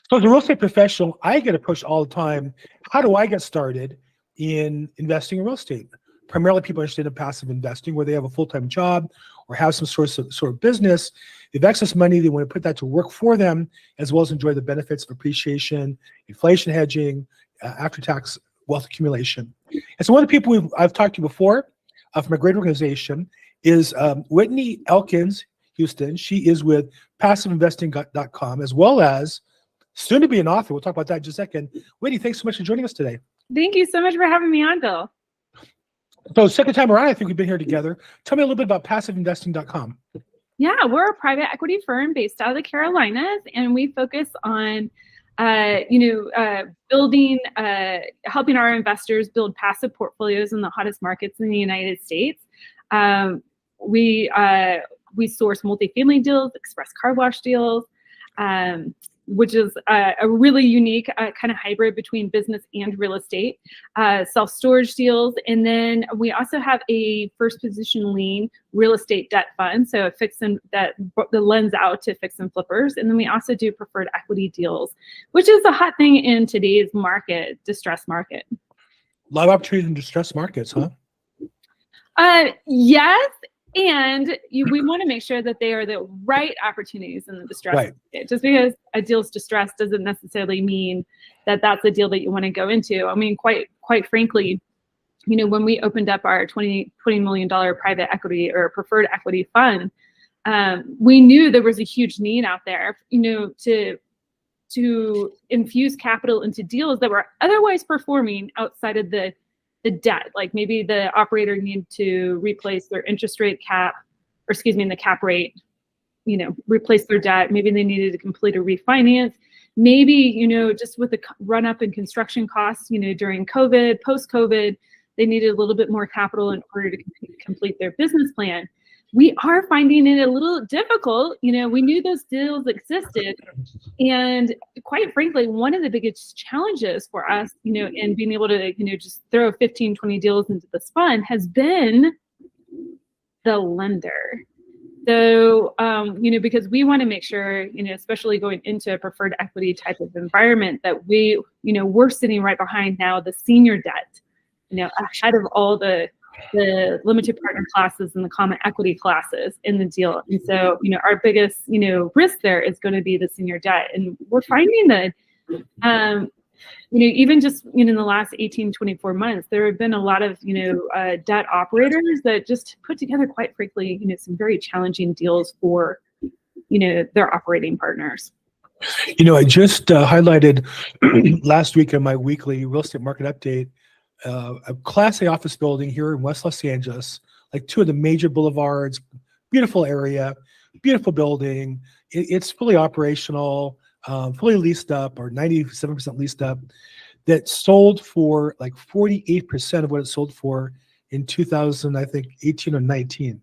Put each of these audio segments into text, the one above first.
So as a real estate professional, I get approached all the time. How do I get started in investing in real estate? Primarily people are interested in passive investing where they have a full-time job or have some sort of business. They have excess money, they want to put that to work for them, as well as enjoy the benefits of appreciation, inflation hedging, after-tax wealth accumulation. And so one of the people I've talked to before from a great organization is Whitney Elkins-Hutten. She is with passiveinvesting.com, as well as soon to be an author. We'll talk about that in just a second. Whitney, thanks so much for joining us today. Thank you so much for having me on, Bill. So second time around, I think we've been here together. Tell me a little bit about passiveinvesting.com. Yeah, we're a private equity firm based out of the Carolinas, and we focus on, building, helping our investors build passive portfolios in the hottest markets in the United States. We source multifamily deals, express car wash deals, which is a really unique kind of hybrid between business and real estate, self-storage deals. And then we also have a first position lien real estate debt fund, so that lends out to fix and flippers. And then we also do preferred equity deals, which is a hot thing in today's market, distressed market. A lot of opportunities in distressed markets, huh? Yes. And we want to make sure that they are the right opportunities in the distress market. Just because a deal's distressed doesn't necessarily mean that that's a deal that you want to go into. I mean, quite frankly, when we opened up our $20 million private equity or preferred equity fund, we knew there was a huge need out there, to infuse capital into deals that were otherwise performing outside of the debt. Like maybe the operator needed to replace their interest rate cap, or the cap rate, replace their debt. Maybe they needed to complete a refinance. Maybe, just with the run up in construction costs, during COVID, post-COVID, they needed a little bit more capital in order to complete their business plan. We are finding it a little difficult. We knew those deals existed. And quite frankly, one of the biggest challenges for us, in being able to, just throw 15, 20 deals into this fund has been the lender. So, because we want to make sure, especially going into a preferred equity type of environment, that we're sitting right behind now the senior debt, ahead of all the limited partner classes and the common equity classes in the deal. And so, our biggest, risk there is going to be the senior debt. And we're finding that, even just, in the last 18, 24 months, there have been a lot of, debt operators that just put together, quite frankly, some very challenging deals for, their operating partners. I just highlighted last week in my weekly real estate market update, a Class A office building here in West Los Angeles, like two of the major boulevards, beautiful area, beautiful building. It's fully operational, fully leased up, or 97% leased up, that sold for like 48% of what it sold for in 2018 or 19.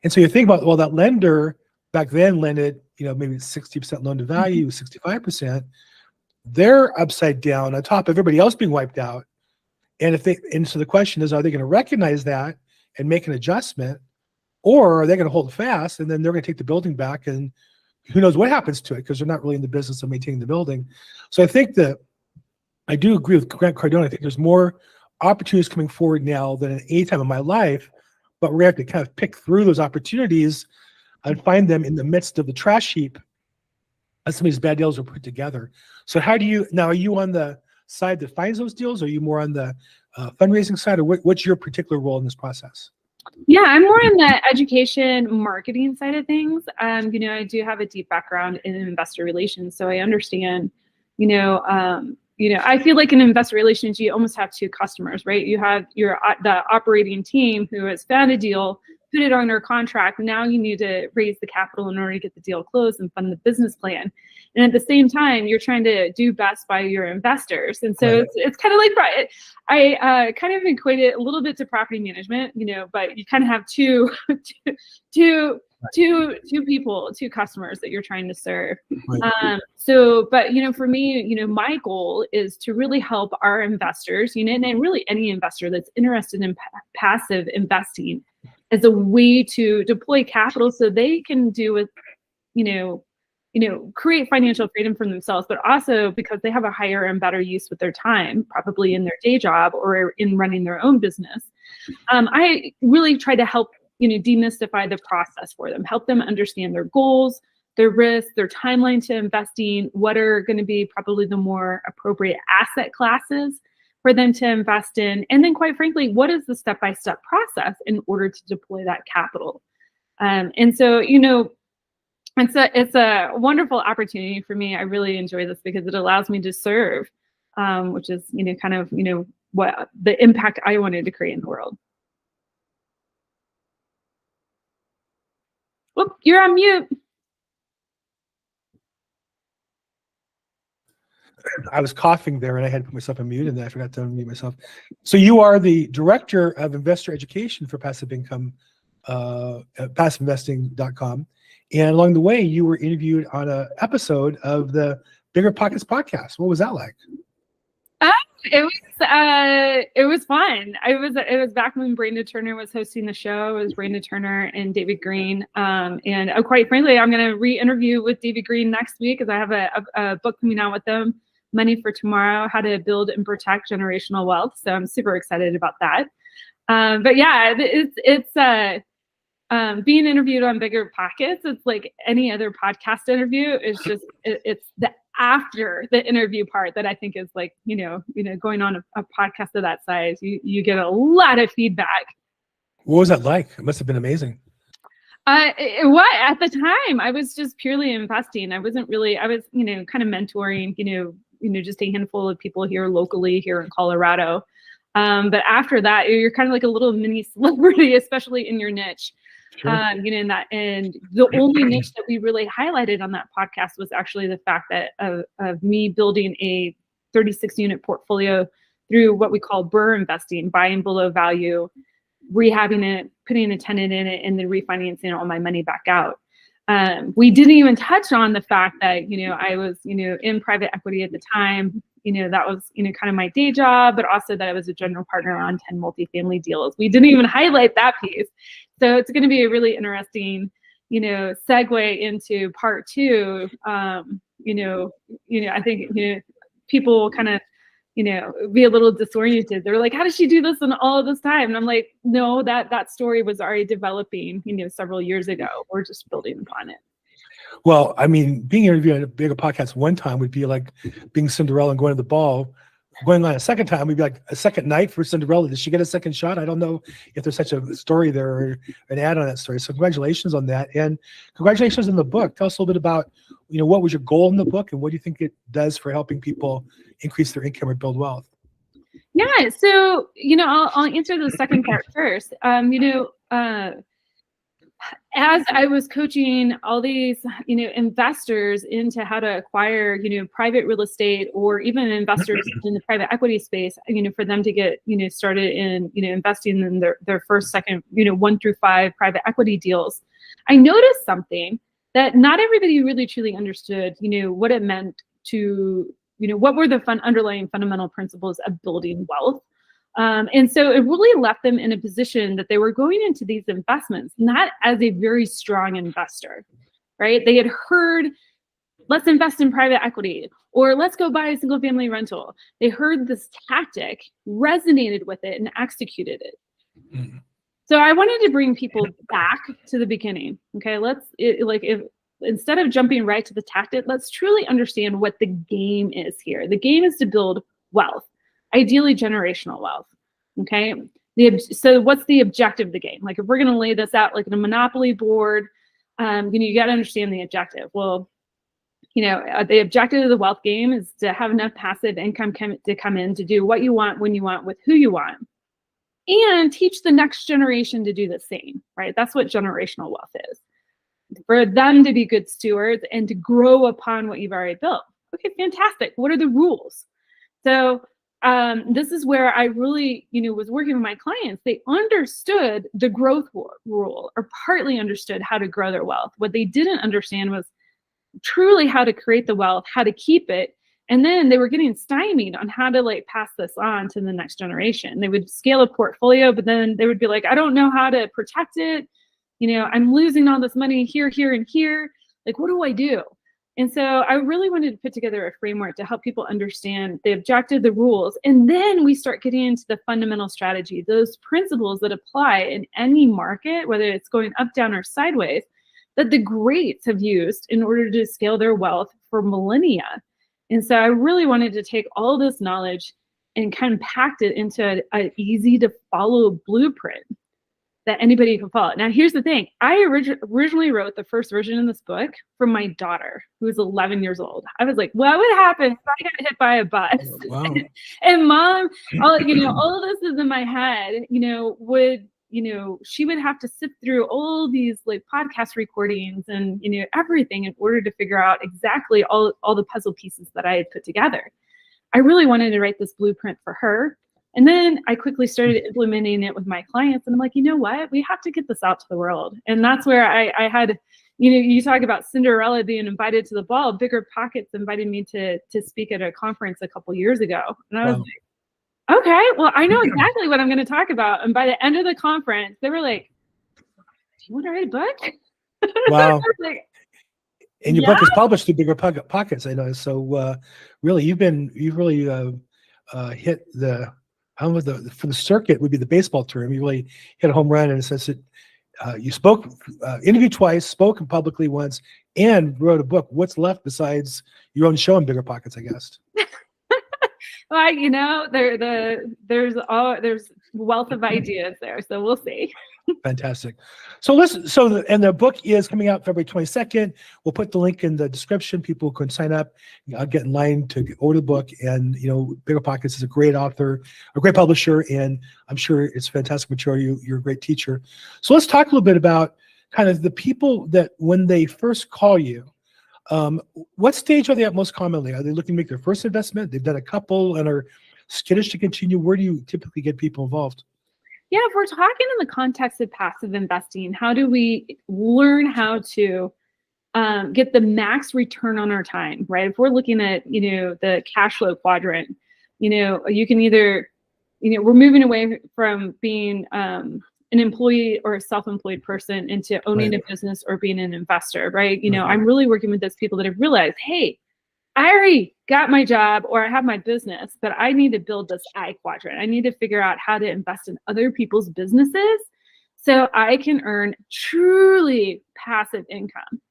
And so you think about, well, that lender back then lended, maybe 60% loan to value, 65%. They're upside down on top of everybody else being wiped out. And so the question is, are they going to recognize that and make an adjustment, or are they going to hold fast and then they're going to take the building back, and who knows what happens to it, because they're not really in the business of maintaining the building. So I think that I do agree with Grant Cardone. I think there's more opportunities coming forward now than at any time in my life, but we're going to have to kind of pick through those opportunities and find them in the midst of the trash heap as some of these bad deals are put together. So are you on the side that finds those deals, or are you more on the fundraising side, or what's your particular role in this process? Yeah, I'm more in the education marketing side of things. I do have a deep background in investor relations, so I understand, I feel like in investor relations, you almost have two customers, right? You have the operating team who has found a deal, put it under contract. Now you need to raise the capital in order to get the deal closed and fund the business plan. And at the same time, you're trying to do best by your investors. And so it's kind of like, I kind of equate it a little bit to property management, but you kind of have two people, two customers that you're trying to serve. Right. But for me, my goal is to really help our investors, and really any investor that's interested in passive investing as a way to deploy capital so they can do with, create financial freedom for themselves, but also because they have a higher and better use with their time, probably in their day job or in running their own business. I really try to help, demystify the process for them, help them understand their goals, their risks, their timeline to investing, what are going to be probably the more appropriate asset classes for them to invest in. And then quite frankly, what is the step-by-step process in order to deploy that capital? And so, it's a wonderful opportunity for me. I really enjoy this because it allows me to serve, which is, kind of, what the impact I wanted to create in the world. Whoop, you're on mute. I was coughing there and I had to put myself on mute and then I forgot to unmute myself. So you are the director of investor education for passive income, at passiveinvesting.com. And along the way, you were interviewed on an episode of the Bigger Pockets podcast. What was that like? It was fun. It was back when Brandon Turner was hosting the show. It was Brandon Turner and David Green. And quite frankly, I'm going to re-interview with David Green next week because I have a book coming out with them, Money for Tomorrow: How to Build and Protect Generational Wealth. So I'm super excited about that. But yeah, it's being interviewed on Bigger Pockets. It's like any other podcast interview. It's just it's the after the interview part that I think is like, going on a podcast of that size, you get a lot of feedback. What was that like? It must have been amazing. What at the time I was just purely investing. I was, kind of mentoring, just a handful of people here locally here in Colorado. But after that, you're kind of like a little mini celebrity, especially in your niche. Sure. In that, and the only niche that we really highlighted on that podcast was actually the fact that of me building a 36 unit portfolio through what we call BRRRR investing, buying below value, rehabbing it, putting a tenant in it, and then refinancing all my money back out. We didn't even touch on the fact that, I was, in private equity at the time. That was, kind of my day job, but also that I was a general partner on 10 multifamily deals. We didn't even highlight that piece. So it's going to be a really interesting, segue into part two. I think, people will kind of, be a little disoriented. They're like, how does she do this in all of this time? And I'm like, no, that story was already developing, several years ago. We're just building upon it. Well, I mean, being interviewed on a Bigger Podcast one time would be like being Cinderella and going to the ball. Going on a second time would be like a second night for Cinderella. Did she get a second shot? I don't know if there's such a story there or an ad on that story. So congratulations on that. And congratulations on the book. Tell us a little bit about, what was your goal in the book and what do you think it does for helping people increase their income or build wealth? Yeah. So, I'll answer the second part first. As I was coaching all these, investors into how to acquire, private real estate or even investors in the private equity space, for them to get, started in, investing in their first, second, 1 through 5 private equity deals, I noticed something that not everybody really truly understood, what it meant to, what were the underlying fundamental principles of building wealth. And so it really left them in a position that they were going into these investments, not as a very strong investor, right? They had heard, let's invest in private equity, or let's go buy a single family rental. They heard this tactic, resonated with it, and executed it. Mm-hmm. So I wanted to bring people back to the beginning. Okay, if instead of jumping right to the tactic, let's truly understand what the game is here. The game is to build wealth. Ideally generational wealth. Okay. So what's the objective of the game? Like if we're going to lay this out like in a monopoly board, you got to understand the objective. Well, the objective of the wealth game is to have enough passive income to come in to do what you want, when you want, with who you want, and teach the next generation to do the same, right? That's what generational wealth is. For them to be good stewards and to grow upon what you've already built. Okay, fantastic. What are the rules? So this is where I really, was working with my clients. They understood the growth rule, or partly understood how to grow their wealth. What they didn't understand was truly how to create the wealth, how to keep it. And then they were getting stymied on how to pass this on to the next generation. They would scale a portfolio, but then they would be like, I don't know how to protect it. I'm losing all this money here, here, and here. Like, what do I do? And so I really wanted to put together a framework to help people understand the objective, the rules, and then we start getting into the fundamental strategy, those principles that apply in any market, whether it's going up, down, or sideways, that the greats have used in order to scale their wealth for millennia. And so I really wanted to take all this knowledge and compact it into an easy to follow blueprint that anybody can follow. Now, here's the thing. I originally wrote the first version of this book for my daughter, who was 11 years old. I was like, what would happen if I got hit by a bus? Wow. And mom, all of this is in my head, she would have to sit through all these like podcast recordings and, everything in order to figure out exactly all the puzzle pieces that I had put together. I really wanted to write this blueprint for her. And then I quickly started implementing it with my clients. And I'm like, you know what? We have to get this out to the world. And that's where I had, you talk about Cinderella being invited to the ball. Bigger Pockets invited me to speak at a conference a couple years ago. And I was like, okay, well, I know exactly what I'm going to talk about. And by the end of the conference, they were like, do you want to write a book? Wow. Like, and your book is published through Bigger Pockets, I know. So really, you've really hit for the circuit would be the baseball term. You really hit a home run in a sense that you spoke, interviewed twice, spoke publicly once, and wrote a book. What's left besides your own show in Bigger Pockets, I guess? Well, there's wealth of ideas there, so we'll see. Fantastic. So and the book is coming out February 22nd. We'll put the link in the description. People can sign up, get in line to order the book. And, Bigger Pockets is a great author, a great publisher, and I'm sure it's fantastic material. You're a great teacher. So let's talk a little bit about kind of the people that when they first call you, what stage are they at most commonly? Are they looking to make their first investment? They've done a couple and are skittish to continue. Where do you typically get people involved? Yeah, if we're talking in the context of passive investing, how do we learn how to get the max return on our time, right? If we're looking at, the cash flow quadrant, you can either, we're moving away from being an employee or a self-employed person into owning a business or being an investor, right? I'm really working with those people that have realized, hey, I already got my job or I have my business, but I need to build this I quadrant. I need to figure out how to invest in other people's businesses so I can earn truly passive income.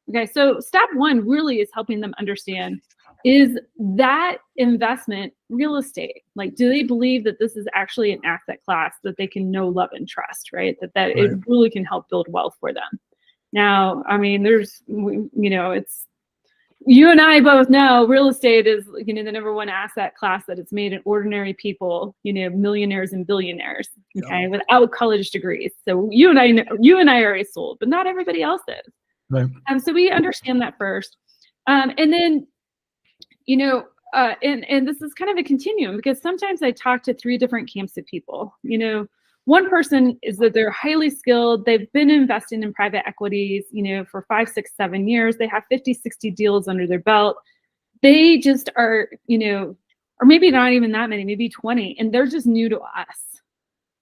Okay, so step one really is helping them understand, is that investment real estate? Like, do they believe that this is actually an asset class that they can know, love, and trust, right? That it really can help build wealth for them. Now, I mean, there's, it's, you and I both know real estate is, the number one asset class that it's made in ordinary people, millionaires and billionaires, okay, without college degrees. So you and I are sold, but not everybody else is. Right. So we understand that first. And then, and this is kind of a continuum because sometimes I talk to three different camps of people. One person is that they're highly skilled. They've been investing in private equities, for 5, 6, 7 years. They have 50, 60 deals under their belt. They just are, or maybe not even that many, maybe 20, and they're just new to us.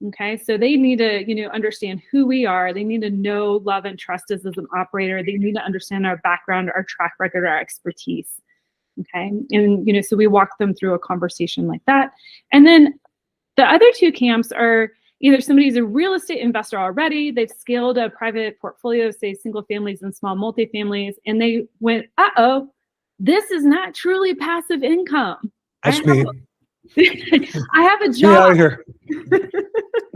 Okay. So they need to, understand who we are. They need to know, love, and trust us as an operator. They need to understand our background, our track record, our expertise. Okay. And, so we walk them through a conversation like that. And then the other two camps are, either somebody's a real estate investor already, they've scaled a private portfolio, say single families and small multifamilies, and they went, this is not truly passive income. That's me. I have a job. Get me out of here.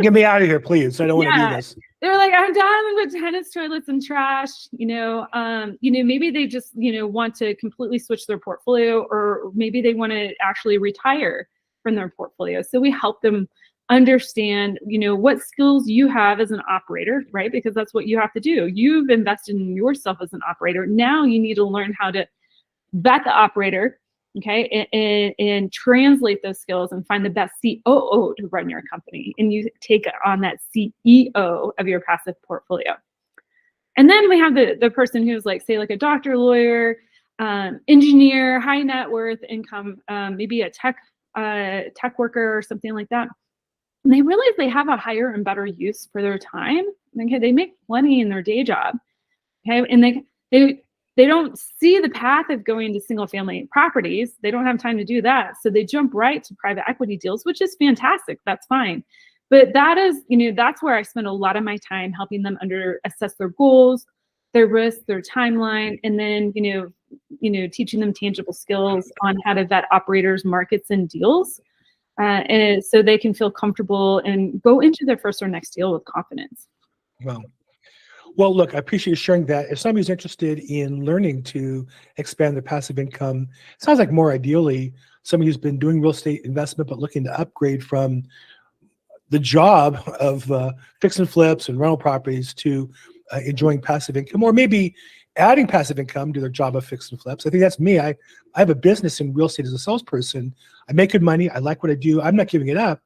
Get me out of here, please. I don't want to do this. They're like, I'm done with tennis toilets and trash. Maybe they just, want to completely switch their portfolio, or maybe they want to actually retire from their portfolio. So we help them understand, what skills you have as an operator, right? Because that's what you have to do. You've invested in yourself as an operator. Now you need to learn how to vet the operator, okay, and translate those skills and find the best COO to run your company. And you take on that CEO of your passive portfolio. And then we have the person who's like, say, like a doctor, lawyer, engineer, high net worth income, maybe a tech worker or something like that. And they realize they have a higher and better use for their time. Okay, they make money in their day job. Okay, and they don't see the path of going to single family properties. They don't have time to do that. So they jump right to private equity deals, which is fantastic. That's fine. But that is, that's where I spend a lot of my time helping them assess their goals, their risks, their timeline, and then, teaching them tangible skills on how to vet operators, markets, and deals. And so they can feel comfortable and go into their first or next deal with confidence. Well, look, I appreciate you sharing that. If somebody's interested in learning to expand their passive income, it sounds like more ideally somebody who's been doing real estate investment but looking to upgrade from the job of fix and flips and rental properties to enjoying passive income, or maybe adding passive income to their job of fix and flips. I think that's me. I have a business in real estate as a salesperson. I make good money. I like what I do. I'm not giving it up.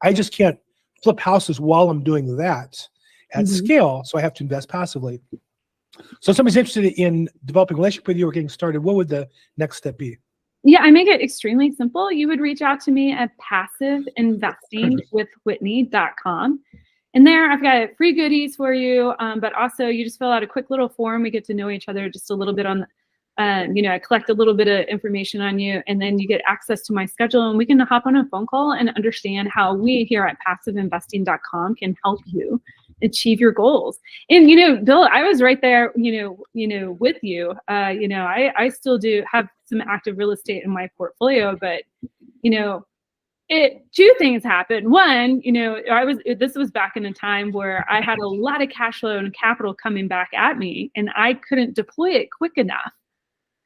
I just can't flip houses while I'm doing that at scale, so I have to invest passively. So if somebody's interested in developing a relationship with you or getting started, what would the next step be? Yeah, I make it extremely simple. You would reach out to me at passiveinvestingwithwhitney.com. And there I've got free goodies for you, but also you just fill out a quick little form. We get to know each other just a little bit on, I collect a little bit of information on you, and then you get access to my schedule, and we can hop on a phone call and understand how we here at passiveinvesting.com can help you achieve your goals. And, Bill, I was right there, with you. I still do have some active real estate in my portfolio, but, two things happened. One, this was back in a time where I had a lot of cash flow and capital coming back at me, and I couldn't deploy it quick enough.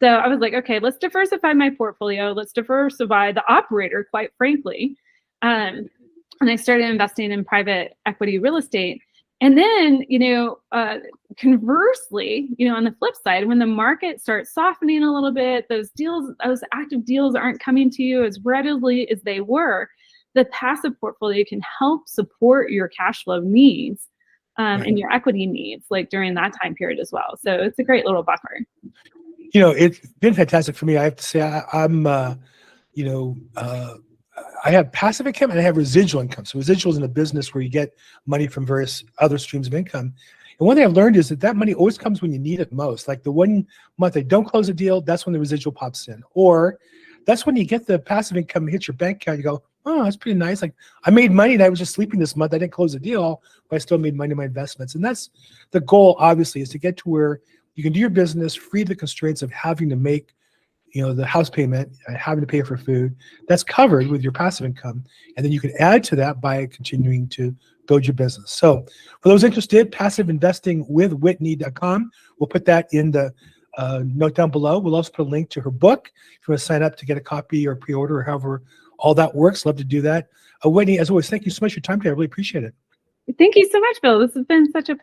So I was like, okay, let's diversify my portfolio. Let's diversify the operator, quite frankly. And I started investing in private equity real estate. And then, conversely, on the flip side, when the market starts softening a little bit, those active deals aren't coming to you as readily as they were. The passive portfolio can help support your cash flow needs and your equity needs, like during that time period as well. So it's a great little buffer. It's been fantastic for me. I have to say, I have passive income and I have residual income. So residual is in a business where you get money from various other streams of income. And one thing I've learned is that money always comes when you need it most. Like the 1 month they don't close a deal, that's when the residual pops in. Or that's when you get the passive income hits your bank account. You go, oh, that's pretty nice. Like I made money and I was just sleeping this month. I didn't close a deal, but I still made money in my investments. And that's the goal, obviously, is to get to where you can do your business free of the constraints of having to make the house payment, having to pay for food. That's covered with your passive income. And then you can add to that by continuing to build your business. So for those interested, passiveinvestingwithwhitney.com. We'll put that in the note down below. We'll also put a link to her book if you want to sign up to get a copy or pre-order or however all that works. Love to do that. Whitney, as always, thank you so much for your time today. I really appreciate it. Thank you so much, Bill. This has been such a pleasure.